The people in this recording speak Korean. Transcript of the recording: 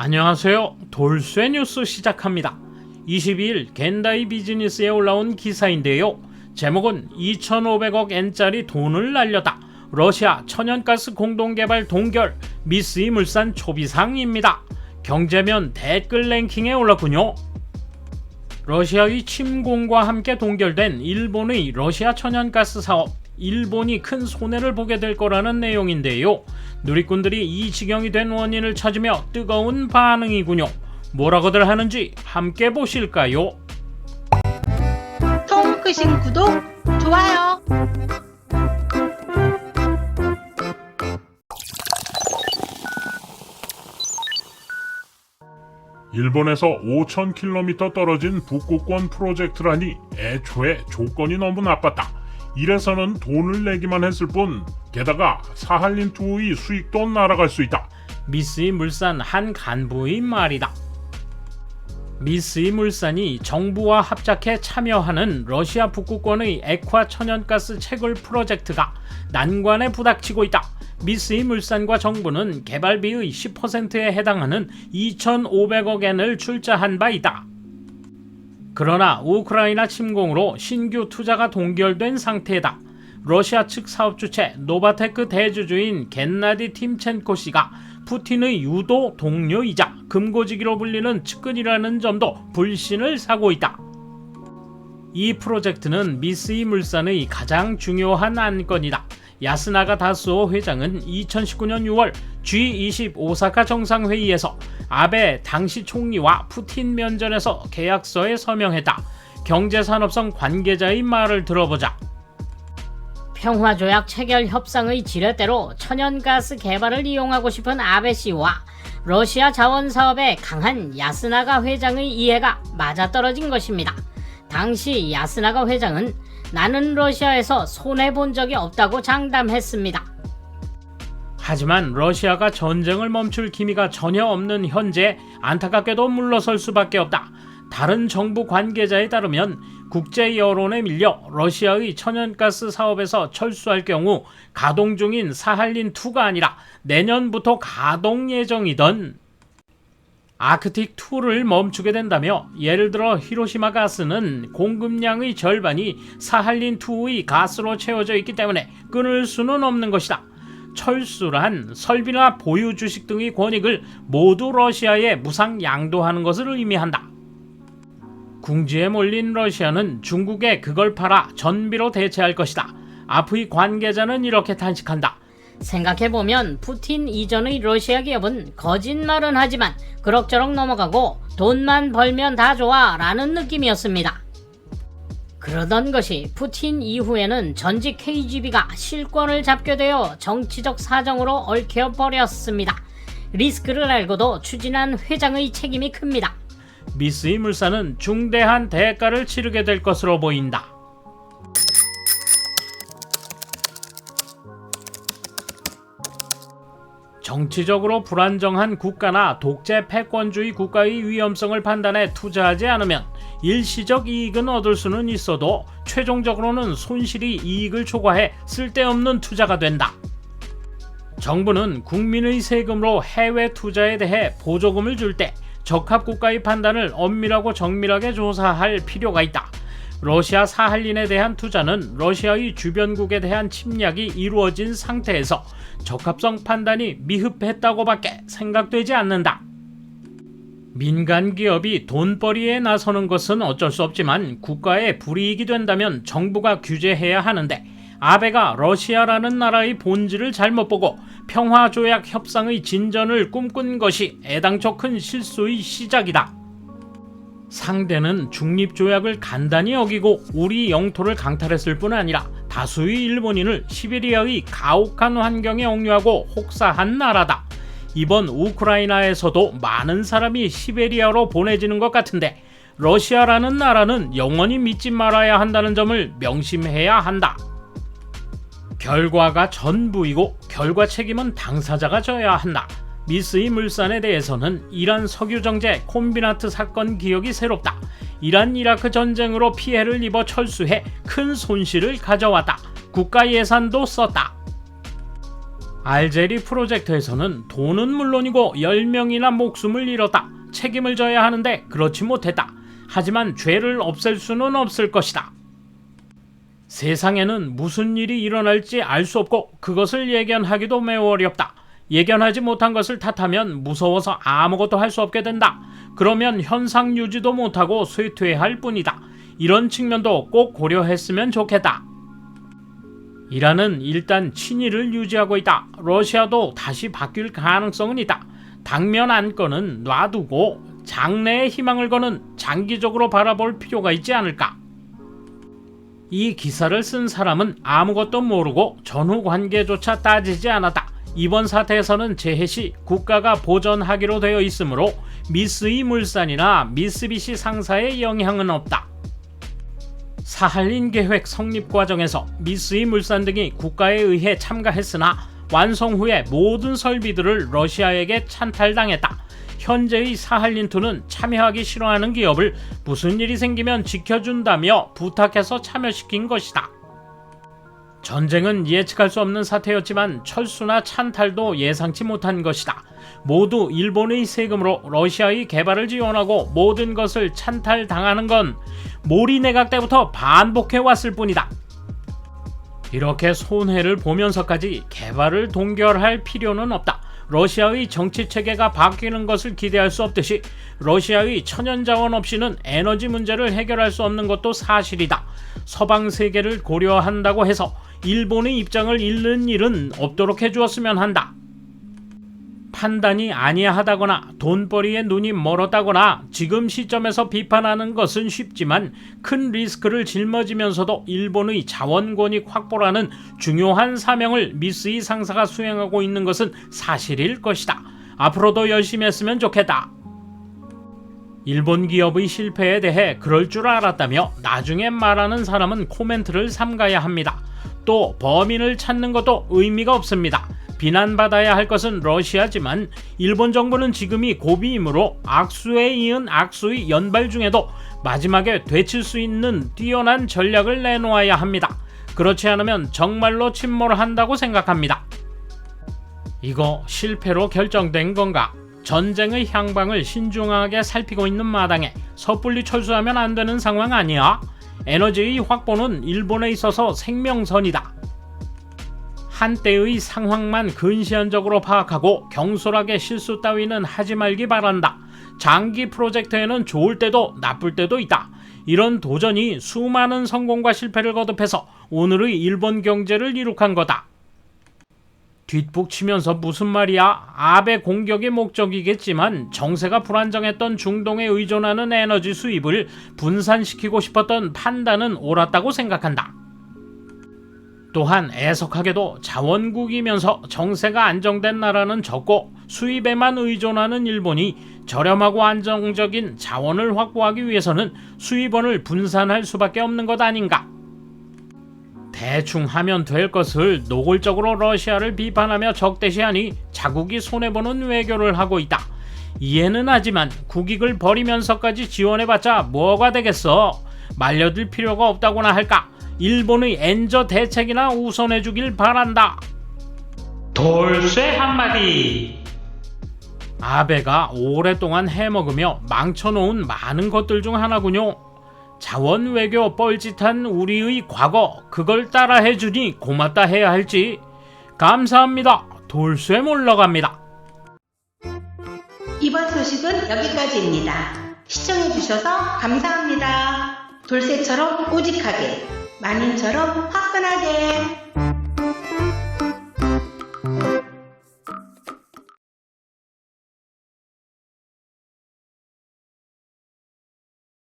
안녕하세요. 돌쇠 뉴스 시작합니다. 22일 겐다이 비즈니스에 올라온 기사인데요. 제목은 2,500억 엔짜리 돈을 날렸다. 러시아 천연가스 공동개발 동결, 미쓰이 물산 초비상입니다. 경제면 댓글 랭킹에 올랐군요. 러시아의 침공과 함께 동결된 일본의 러시아 천연가스 사업, 일본이 큰 손해를 보게 될 거라는 내용인데요. 누리꾼들이 이 지경이 된 원인을 찾으며 뜨거운 반응이군요. 뭐라고들 하는지 함께 보실까요? 통크신 구독, 좋아요. 일본에서 5,000km 떨어진 북극권 프로젝트라니 애초에 조건이 너무 나빴다. 이래서는 돈을 내기만 했을 뿐 게다가 사할린2의 수익도 날아갈 수 있다. 미쓰이 물산 한 간부의 말이다. 미쓰이 물산이 정부와 합작해 참여하는 러시아 북극권의 액화 천연가스 채굴 프로젝트가 난관에 부닥치고 있다. 미쓰이 물산과 정부는 개발비의 10%에 해당하는 2,500억 엔을 출자한 바 있다. 그러나 우크라이나 침공으로 신규 투자가 동결된 상태다. 러시아 측 사업 주체 노바테크 대주주인 겐나디 팀첸코 씨가 푸틴의 유도 동료이자 금고지기로 불리는 측근이라는 점도 불신을 사고 있다. 이 프로젝트는 미쓰이 물산의 가장 중요한 안건이다. 야스나가 다스오 회장은 2019년 6월 G20 오사카 정상회의에서 아베 당시 총리와 푸틴 면전에서 계약서에 서명했다. 경제산업성 관계자의 말을 들어보자. 평화조약 체결 협상의 지렛대로 천연가스 개발을 이용하고 싶은 아베 씨와 러시아 자원사업에 강한 야스나가 회장의 이해가 맞아떨어진 것입니다. 당시 야스나가 회장은 나는 러시아에서 손해본 적이 없다고 장담했습니다. 하지만 러시아가 전쟁을 멈출 기미가 전혀 없는 현재 안타깝게도 물러설 수밖에 없다. 다른 정부 관계자에 따르면 국제 여론에 밀려 러시아의 천연가스 사업에서 철수할 경우 가동 중인 사할린2가 아니라 내년부터 가동 예정이던 아크틱2를 멈추게 된다며, 예를 들어 히로시마 가스는 공급량의 절반이 사할린2의 가스로 채워져 있기 때문에 끊을 수는 없는 것이다. 철수란 설비나 보유 주식 등의 권익을 모두 러시아에 무상 양도하는 것을 의미한다. 궁지에 몰린 러시아는 중국에 그걸 팔아 전비로 대체할 것이다. 앞의 관계자는 이렇게 탄식한다. 생각해보면 푸틴 이전의 러시아 기업은 거짓말은 하지만 그럭저럭 넘어가고 돈만 벌면 다 좋아 라는 느낌이었습니다. 그러던 것이 푸틴 이후에는 전직 KGB가 실권을 잡게 되어 정치적 사정으로 얽혀버렸습니다. 리스크를 알고도 추진한 회장의 책임이 큽니다. 미쓰이 물산은 중대한 대가를 치르게 될 것으로 보인다. 정치적으로 불안정한 국가나 독재 패권주의 국가의 위험성을 판단해 투자하지 않으면 일시적 이익은 얻을 수는 있어도 최종적으로는 손실이 이익을 초과해 쓸데없는 투자가 된다. 정부는 국민의 세금으로 해외 투자에 대해 보조금을 줄 때 적합 국가의 판단을 엄밀하고 정밀하게 조사할 필요가 있다. 러시아 사할린에 대한 투자는 러시아의 주변국에 대한 침략이 이루어진 상태에서 적합성 판단이 미흡했다고밖에 생각되지 않는다. 민간 기업이 돈벌이에 나서는 것은 어쩔 수 없지만 국가에 불이익이 된다면 정부가 규제해야 하는데, 아베가 러시아라는 나라의 본질을 잘못 보고 평화조약 협상의 진전을 꿈꾼 것이 애당초 큰 실수의 시작이다. 상대는 중립조약을 간단히 어기고 우리 영토를 강탈했을 뿐 아니라 다수의 일본인을 시베리아의 가혹한 환경에 억류하고 혹사한 나라다. 이번 우크라이나에서도 많은 사람이 시베리아로 보내지는 것 같은데, 러시아라는 나라는 영원히 믿지 말아야 한다는 점을 명심해야 한다. 결과가 전부이고 결과 책임은 당사자가 져야 한다. 미쓰이 물산에 대해서는 이란 석유정제 콤비나트 사건 기억이 새롭다. 이란 이라크 전쟁으로 피해를 입어 철수해 큰 손실을 가져왔다. 국가 예산도 썼다. 알제리 프로젝트에서는 돈은 물론이고 10명이나 목숨을 잃었다. 책임을 져야 하는데 그렇지 못했다. 하지만 죄를 없앨 수는 없을 것이다. 세상에는 무슨 일이 일어날지 알 수 없고 그것을 예견하기도 매우 어렵다. 예견하지 못한 것을 탓하면 무서워서 아무것도 할 수 없게 된다. 그러면 현상 유지도 못하고 쇠퇴할 뿐이다. 이런 측면도 꼭 고려했으면 좋겠다. 이란은 일단 친일을 유지하고 있다. 러시아도 다시 바뀔 가능성은 있다. 당면 안건은 놔두고 장래에 희망을 거는 장기적으로 바라볼 필요가 있지 않을까. 이 기사를 쓴 사람은 아무것도 모르고 전후 관계조차 따지지 않았다. 이번 사태에서는 재해 시 국가가 보전하기로 되어 있으므로 미쓰이 물산이나 미쓰비시 상사의 영향은 없다. 사할린 계획 성립 과정에서 미쓰이 물산 등이 국가에 의해 참가했으나 완성 후에 모든 설비들을 러시아에게 찬탈당했다. 현재의 사할린2는 참여하기 싫어하는 기업을 무슨 일이 생기면 지켜준다며 부탁해서 참여시킨 것이다. 전쟁은 예측할 수 없는 사태였지만 철수나 찬탈도 예상치 못한 것이다. 모두 일본의 세금으로 러시아의 개발을 지원하고 모든 것을 찬탈당하는 건 모리 내각 때부터 반복해왔을 뿐이다. 이렇게 손해를 보면서까지 개발을 동결할 필요는 없다. 러시아의 정치체계가 바뀌는 것을 기대할 수 없듯이 러시아의 천연자원 없이는 에너지 문제를 해결할 수 없는 것도 사실이다. 서방 세계를 고려한다고 해서 일본의 입장을 잃는 일은 없도록 해주었으면 한다. 판단이 아니하다거나 돈벌이에 눈이 멀었다거나 지금 시점에서 비판하는 것은 쉽지만 큰 리스크를 짊어지면서도 일본의 자원 권익 확보라는 중요한 사명을 미쓰이 상사가 수행하고 있는 것은 사실일 것이다. 앞으로도 열심히 했으면 좋겠다. 일본 기업의 실패에 대해 그럴 줄 알았다며 나중에 말하는 사람은 코멘트를 삼가야 합니다. 또 범인을 찾는 것도 의미가 없습니다. 비난받아야 할 것은 러시아지만 일본 정부는 지금이 고비이므로 악수에 이은 악수의 연발 중에도 마지막에 되칠 수 있는 뛰어난 전략을 내놓아야 합니다. 그렇지 않으면 정말로 침몰한다고 생각합니다. 이거 실패로 결정된 건가? 전쟁의 향방을 신중하게 살피고 있는 마당에 섣불리 철수하면 안 되는 상황 아니야? 에너지의 확보는 일본에 있어서 생명선이다. 한때의 상황만 근시안적으로 파악하고 경솔하게 실수 따위는 하지 말기 바란다. 장기 프로젝트에는 좋을 때도 나쁠 때도 있다. 이런 도전이 수많은 성공과 실패를 거듭해서 오늘의 일본 경제를 이룩한 거다. 뒷북치면서 무슨 말이야? 아베 공격이 목적이겠지만 정세가 불안정했던 중동에 의존하는 에너지 수입을 분산시키고 싶었던 판단은 옳았다고 생각한다. 또한 애석하게도 자원국이면서 정세가 안정된 나라는 적고 수입에만 의존하는 일본이 저렴하고 안정적인 자원을 확보하기 위해서는 수입원을 분산할 수밖에 없는 것 아닌가. 대충 하면 될 것을 노골적으로 러시아를 비판하며 적대시하니 자국이 손해보는 외교를 하고 있다. 이해는 하지만 국익을 버리면서까지 지원해봤자 뭐가 되겠어. 말려들 필요가 없다고나 할까. 일본의 엔저 대책이나 우선해주길 바란다. 돌쇠 한마디. 아베가 오랫동안 해먹으며 망쳐놓은 많은 것들 중 하나군요. 자원 외교 뻘짓한 우리의 과거, 그걸 따라해주니 고맙다 해야 할지. 감사합니다. 돌쇠 물러갑니다. 이번 소식은 여기까지입니다. 시청해주셔서 감사합니다. 돌쇠처럼 우직하게, 마님처럼 화끈하게.